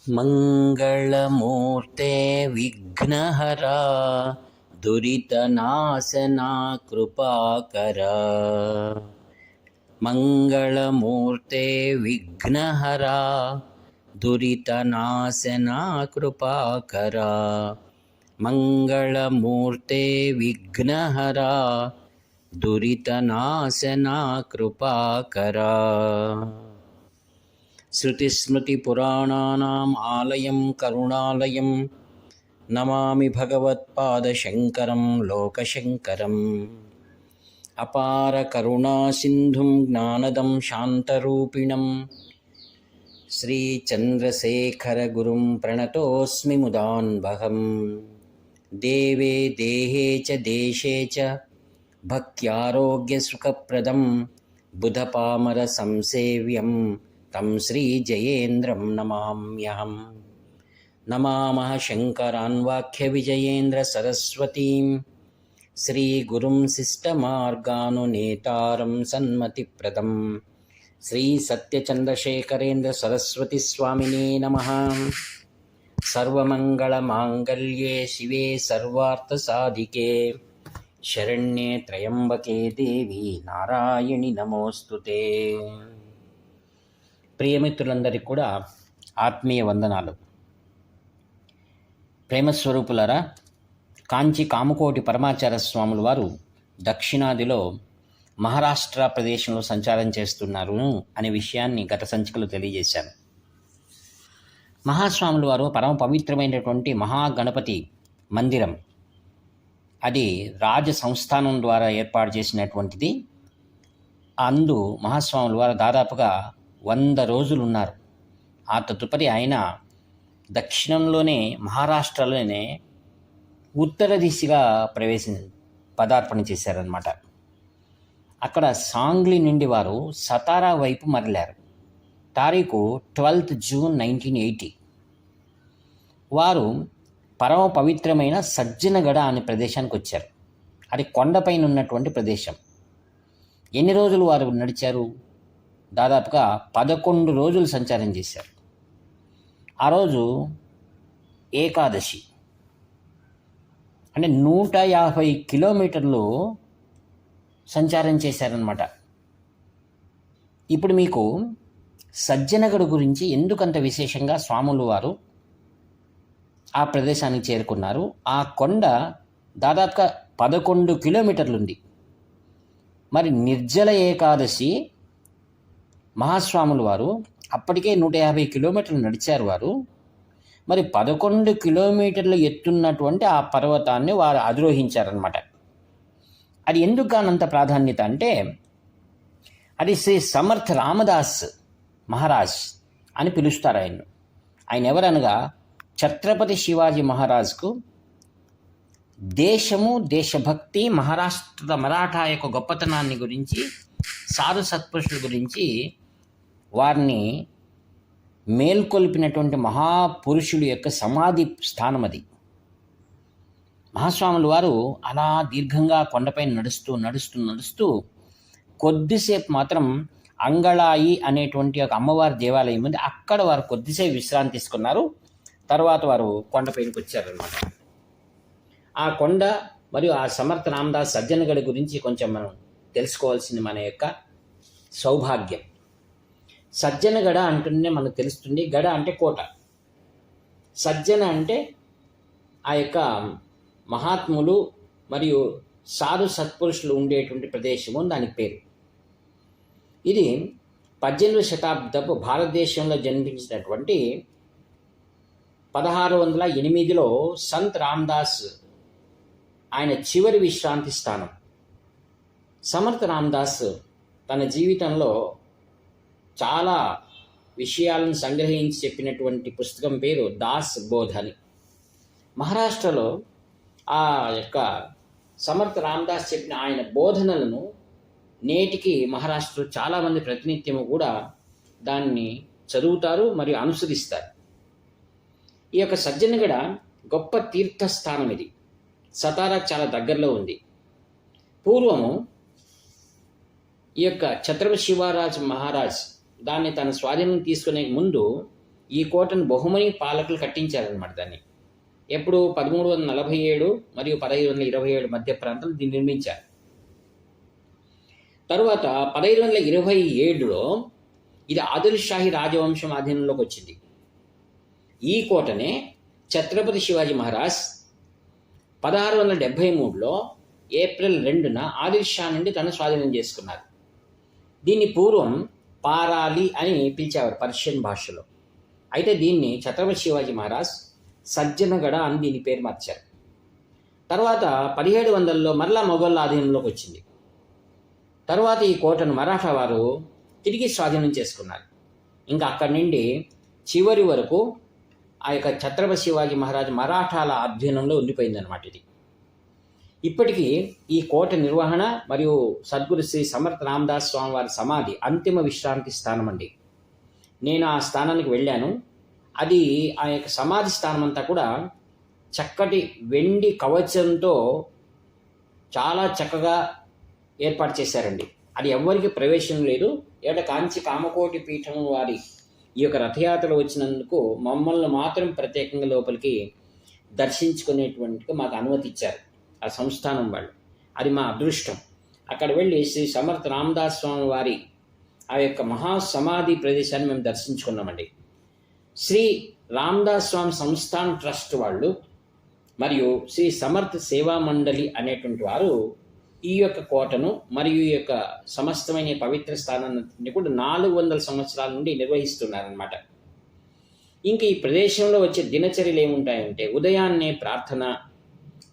मंगलमूर्ते विघ्नहरा दुरितनाशना कृपाकरा। मंगलमूर्ते विघ्नहरा दुरितनाशना कृपाकरा। मंगलमूर्ते विघ्नहरा दुरितनाशना कृपाकरा। श्रुतिस्मृतिपुराणानाम् आलयं करुणालयं नमामि भगवत्पादशङ्करं लोकशङ्करम्। अपारकरुणासिन्धुं ज्ञानदं शान्तरूपिणं श्रीचन्द्रशेखरगुरुं प्रणतोऽस्मि मुदान्वहम्। देवे देहे च देशे च भक्त्यारोग्यसुखप्रदं बुधपामरसंसेव्यं तं श्रीजयेन्द्रं नमाम्यहम्। नमामः शङ्करान् वाक्यविजयेन्द्रसरस्वतीं श्रीगुरुं शिष्टमार्गानुनेतारं सन्मतिप्रदं श्रीसत्यचन्द्रशेखरेन्द्रसरस्वतीस्वामिने नमः। सर्वमङ्गलमाङ्गल्ये शिवे सर्वार्थसाधिके शरण्ये त्र्यम्बके देवी नारायणि नमोस्तुते। ప్రియమిత్రులందరికీ కూడా ఆత్మీయ వందనాలు. ప్రేమస్వరూపులరా, కాంచి కామకోటి పరమాచార్య స్వాముల వారు దక్షిణాదిలో మహారాష్ట్ర ప్రదేశంలో సంచారం చేస్తున్నారు అనే విషయాన్ని గత సంచికలో తెలియజేశాను. మహాస్వాముల వారు పరమ పవిత్రమైనటువంటి మహాగణపతి మందిరం, అది రాజ సంస్థానం ద్వారా ఏర్పాటు చేసినటువంటిది. అందు మహాస్వాముల వారు దాదాపుగా 100 రోజులు ఉన్నారు. ఆ తదుపరి ఆయన దక్షిణంలోనే మహారాష్ట్రలోనే ఉత్తర దిశగా పదార్పణ చేశారనమాట. అక్కడ సాంగ్లీ నుండి వారు సతారా వైపు మరలారు. తారీఖు 12 జూన్ 1980. వారు పరమ పవిత్రమైన సజ్జనగడ అనే ప్రదేశానికి వచ్చారు. అది కొండపైన ఉన్నటువంటి ప్రదేశం. ఎన్ని రోజులు వారు నడిచారు? దాదాపుగా 11 రోజులు సంచారం చేశారు. ఆ రోజు ఏకాదశి, అంటే 150 కిలోమీటర్లు సంచారం చేశారనమాట. ఇప్పుడు మీకు సజ్జనగడ గురించి ఎందుకంత విశేషంగా స్వాములు వారు ఆ ప్రదేశానికి చేరుకున్నారు? ఆ కొండ దాదాపుగా 11 కిలోమీటర్లు ఉంది. మరి నిర్జల ఏకాదశి మహాస్వాములు వారు అప్పటికే 150 కిలోమీటర్లు నడిచారు వారు. మరి 11 కిలోమీటర్లు ఎత్తున్నటువంటి ఆ పర్వతాన్ని వారు అధిరోహించారనమాట. అది ఎందుకు కానంత ప్రాధాన్యత అంటే, అది శ్రీ సమర్థ రామదాస్ మహారాజ్ అని పిలుస్తారు ఆయన్ను. ఆయన ఎవరనగా ఛత్రపతి శివాజీ మహారాజ్కు దేశము, దేశభక్తి, మరాఠా యొక్క గొప్పతనాన్ని గురించి, సాధు సత్పురుషుల గురించి వారిని మేల్కొల్పినటువంటి మహాపురుషుడి యొక్క సమాధి స్థానం అది. మహాస్వాములు వారు అలా దీర్ఘంగా కొండపైన నడుస్తూ కొద్దిసేపు మాత్రం అంగళాయి అనేటువంటి ఒక అమ్మవారి దేవాలయం ఉంది. అక్కడ వారు కొద్దిసేపు విశ్రాంతి తీసుకున్నారు. తర్వాత వారు కొండపైనకి వచ్చారనమాట. ఆ కొండ మరియు ఆ సమర్థ రామదాస్ సజ్జనగడ గురించి కొంచెం మనం తెలుసుకోవాల్సింది మన యొక్క సౌభాగ్యం. సజ్జనగడ అంటూనే మనకు తెలుస్తుంది. గడ అంటే కోట, సజ్జన అంటే ఆ యొక్క మహాత్ములు మరియు సాధు సత్పురుషులు ఉండేటువంటి ప్రదేశము, దానికి పేరు. ఇది 18వ శతాబ్దపు భారతదేశంలో జన్మించినటువంటి 1608లో సంత్ రామదాస్ ఆయన చివరి విశ్రాంతి స్థానం. సమర్థ రామదాస్ తన జీవితంలో చాలా విషయాలను సంగ్రహించి చెప్పినటువంటి పుస్తకం పేరు దాస్ బోధ్ అని. మహారాష్ట్రలో ఆ యొక్క సమర్థ రామదాస్ చెప్పిన ఆయన బోధనలను నేటికి మహారాష్ట్రలో చాలామంది ప్రతినిత్యము కూడా దాన్ని చదువుతారు మరియు అనుసరిస్తారు. ఈ యొక్క సజ్జనగడ గొప్ప తీర్థస్థానం. ఇది సతారాకు చాలా దగ్గరలో ఉంది. పూర్వము ఈ యొక్క ఛత్రపతి శివారాజ్ మహారాజ్ దాన్ని తన స్వాధీనం తీసుకునే ముందు ఈ కోటను బహుమని పాలకులు కట్టించారనమాట దాన్ని. ఎప్పుడు 1347 మరియు 1527 మధ్య ప్రాంతంలో దీన్ని నిర్మించారు. తరువాత 1527లో ఇది ఆదిల్ షాహీ రాజవంశం ఆధీనంలోకి వచ్చింది. ఈ కోటనే ఛత్రపతి శివాజీ మహారాజ్ 1673లో ఏప్రిల్ 2న ఆదిల్ షా నుండి తను స్వాధీనం చేసుకున్నారు. దీన్ని పూర్వం పారాలి అని పిలిచేవారు పర్షియన్ భాషలో. అయితే దీన్ని ఛత్రపతి శివాజీ మహారాజ్ సజ్జనగడ అని దీని పేరు మార్చారు. తర్వాత 1700లో మరలా మొఘల్ ఆధీనంలోకి వచ్చింది. తర్వాత ఈ కోటను మరాఠా వారు తిరిగి స్వాధీనం చేసుకున్నారు. ఇంకా అక్కడి నుండి చివరి వరకు ఆ యొక్క ఛత్రపతి శివాజీ మహారాజ్ మరాఠాల అధ్యయనంలో ఉండిపోయిందన్నమాట ఇది. ఇప్పటికీ ఈ కోట నిర్వహణ మరియు సద్గురు శ్రీ సమర్థ రామదాస్ స్వామి వారి సమాధి అంతిమ విశ్రాంతి స్థానం అండి. నేను ఆ స్థానానికి వెళ్ళాను. అది ఆ యొక్క సమాధి స్థానం అంతా కూడా చక్కటి వెండి కవచంతో చాలా చక్కగా ఏర్పాటు చేశారండి. అది ఎవ్వరికి ప్రవేశం లేదు. కాంచి కామకోటి పీఠం వారి ఈ యొక్క రథయాత్రలో వచ్చినందుకు మమ్మల్ని మాత్రం ప్రత్యేకంగా లోపలికి దర్శించుకునేటువంటి మాకు అనుమతి ఇచ్చారు ఆ సంస్థానం వాళ్ళు. అది మా అదృష్టం. అక్కడ వెళ్ళి శ్రీ సమర్థ రామదాస్ స్వామి వారి ఆ యొక్క మహాసమాధి ప్రదేశాన్ని మేము దర్శించుకున్నామండి. శ్రీ రామదాస్ స్వామి సంస్థాన్ ట్రస్ట్ వాళ్ళు మరియు శ్రీ సమర్థ సేవా మండలి అనేటువంటి వారు ఈ యొక్క కోటను మరియు ఈ యొక్క సమస్తమైన పవిత్ర స్థానాన్ని కూడా 400 సంవత్సరాల నుండి నిర్వహిస్తున్నారనమాట. ఇంక ఈ ప్రదేశంలో వచ్చే దినచర్యలు ఏముంటాయంటే ఉదయాన్నే ప్రార్థన,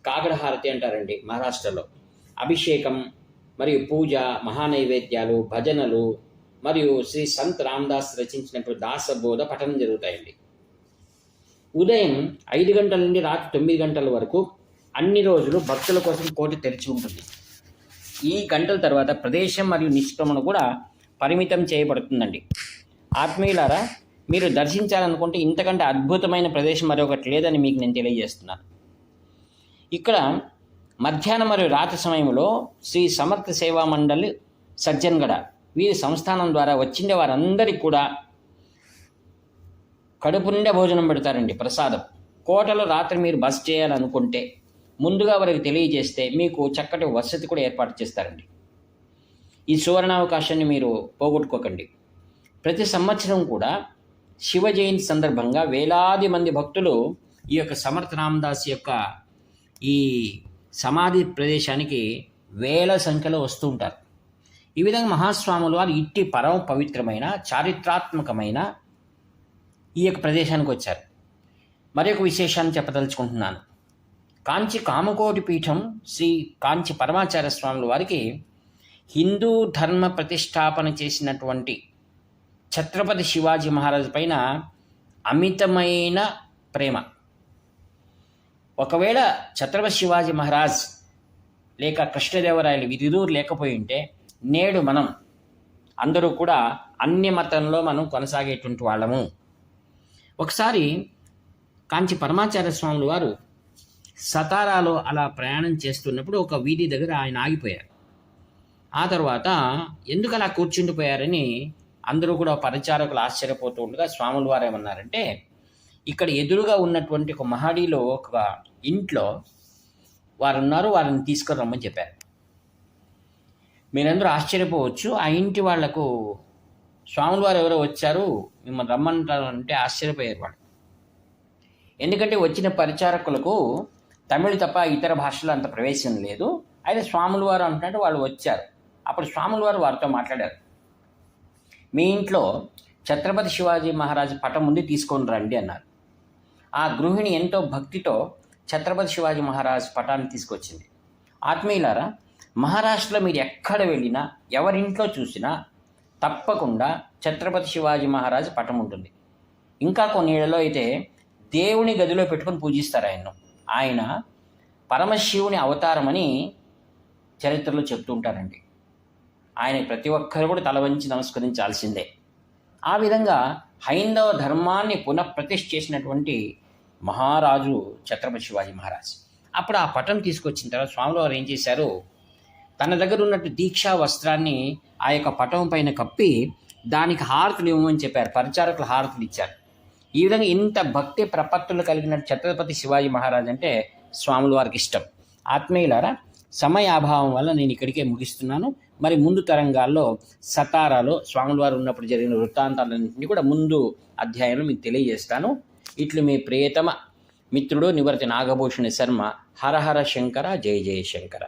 కాగడహారతి అంటారండి మహారాష్ట్రలో, అభిషేకం మరియు పూజ, మహానైవేద్యాలు, భజనలు మరియు శ్రీ సంత్ రామదాస్ రచించినప్పుడు దాసబోధ పఠనం జరుగుతాయండి. ఉదయం 5 గంటల నుండి రాత్రి 9 గంటల వరకు అన్ని రోజులు భక్తుల కోసం కోట తెరిచి ఉంటుంది. ఈ గంటల తర్వాత ప్రదేశం మరియు నిష్క్రమణ కూడా పరిమితం చేయబడుతుందండి. ఆత్మీయులారా, మీరు దర్శించాలనుకుంటే ఇంతకంటే అద్భుతమైన ప్రదేశం మరొకటి లేదని మీకు నేను తెలియజేస్తున్నాను. ఇక్కడ మధ్యాహ్నం మరియు రాత్రి సమయంలో శ్రీ సమర్థ సేవా మండలి సజ్జన్గడ వీరి సంస్థానం ద్వారా వచ్చిండే వారందరికీ కూడా కడుపు నిండా భోజనం పెడతారండి, ప్రసాదం. కోటలో రాత్రి మీరు బస చేయాలనుకుంటే ముందుగా వారికి తెలియజేస్తే మీకు చక్కటి వసతి కూడా ఏర్పాటు చేస్తారండి. ఈ సువర్ణావకాశాన్ని మీరు పోగొట్టుకోకండి. ప్రతి సంవత్సరం కూడా శివ జయంతి సందర్భంగా వేలాది మంది భక్తులు ఈ యొక్క సమర్థ రామదాస్ యొక్క ఈ సమాధి ప్రదేశానికి వేల సంఖ్యలో వస్తూ ఉంటారు. ఈ విధంగా మహాస్వాములు వారు ఇట్టి పరమ పవిత్రమైన చారిత్రాత్మకమైన ఈ యొక్క ప్రదేశానికి వచ్చారు. మరొక విశేషాన్ని చెప్పదలుచుకుంటున్నాను. కాంచి కామకోటి పీఠం శ్రీ కాంచి పరమాచార్య స్వాముల వారికి హిందూ ధర్మ ప్రతిష్టాపన చేసినటువంటి ఛత్రపతి శివాజీ మహారాజు పైన అమితమైన ప్రేమ. ఒకవేళ ఛత్రపతి శివాజీ మహారాజ్ లేక కృష్ణదేవరాయలు వీరిరువురు లేకపోయి ఉంటే నేడు మనం అందరూ కూడా అన్య మతంలో మనం కొనసాగేటువంటి వాళ్ళము. ఒకసారి కాంచి పరమాచార్య స్వాములు వారు సతారాలో అలా ప్రయాణం చేస్తున్నప్పుడు ఒక వీధి దగ్గర ఆయన ఆగిపోయారు. ఆ తర్వాత ఎందుకు అలా కూర్చుండిపోయారని అందరూ కూడా పరిచారకులు ఆశ్చర్యపోతూ ఉండగా స్వాముల వారు ఏమన్నారంటే, ఇక్కడ ఎదురుగా ఉన్నటువంటి ఒక మహడీలో ఒక ఇంట్లో వారు ఉన్నారు, వారిని తీసుకొని రమ్మని చెప్పారు. మీరందరూ ఆశ్చర్యపోవచ్చు. ఆ ఇంటి వాళ్లకు స్వాముల వారు ఎవరో వచ్చారు, మిమ్మల్ని రమ్మంటారు అంటే ఆశ్చర్యపోయారు వాళ్ళు. ఎందుకంటే వచ్చిన పరిచారకులకు తమిళ తప్ప ఇతర భాషలో అంత ప్రవేశం లేదు. అయితే స్వాముల వారు అంటున్నట్టు వాళ్ళు వచ్చారు. అప్పుడు స్వాముల వారు వారితో మాట్లాడారు. మీ ఇంట్లో ఛత్రపతి శివాజీ మహారాజు పటం ముందు తీసుకొని రండి అన్నారు. ఆ గృహిణి ఎంతో భక్తితో ఛత్రపతి శివాజీ మహారాజు పటాన్ని తీసుకొచ్చింది. ఆత్మీయులారా, మహారాష్ట్రలో మీరు ఎక్కడ వెళ్ళినా ఎవరింట్లో చూసినా తప్పకుండా ఛత్రపతి శివాజీ మహారాజు పటం ఉంటుంది. ఇంకా కొన్ని ఏళ్లలో అయితే దేవుని గదిలో పెట్టుకొని పూజిస్తారు ఆయన్ను. ఆయన పరమశివుని అవతారమని చరిత్రలో చెప్తూ ఉంటారండి. ఆయన ప్రతి ఒక్కరు కూడా తల వంచి నమస్కరించాల్సిందే. ఆ విధంగా హైందవ ధర్మాన్ని పునఃప్రతిష్ఠ చేసినటువంటి మహారాజు ఛత్రపతి శివాజీ మహారాజ్. అప్పుడు ఆ పటం తీసుకొచ్చిన తర్వాత స్వాముల వారు ఏం చేశారు, తన దగ్గర ఉన్నట్టు దీక్షా వస్త్రాన్ని ఆ యొక్క పటం పైన కప్పి దానికి హారతులు ఇవ్వమని చెప్పారు. పరిచారకులు హారతులు ఇచ్చారు. ఈ విధంగా ఇంత భక్తి ప్రపత్తులు కలిగిన ఛత్రపతి శివాజీ మహారాజ్ అంటే స్వాముల వారికి ఇష్టం. ఆత్మీయులారా, సమయాభావం వల్ల నేను ఇక్కడికే ముగిస్తున్నాను. మరి ముందు తరంగాల్లో సతారాలో స్వాముల వారు ఉన్నప్పుడు జరిగిన వృత్తాంతాలన్నింటినీ కూడా ముందు అధ్యాయంలో మీకు తెలియజేస్తాను. ఇట్లు మీ ప్రియతమ మిత్రుడు నివర్తి నాగభూషణ శర్మ. హరహర శంకర, జయ జయ శంకర.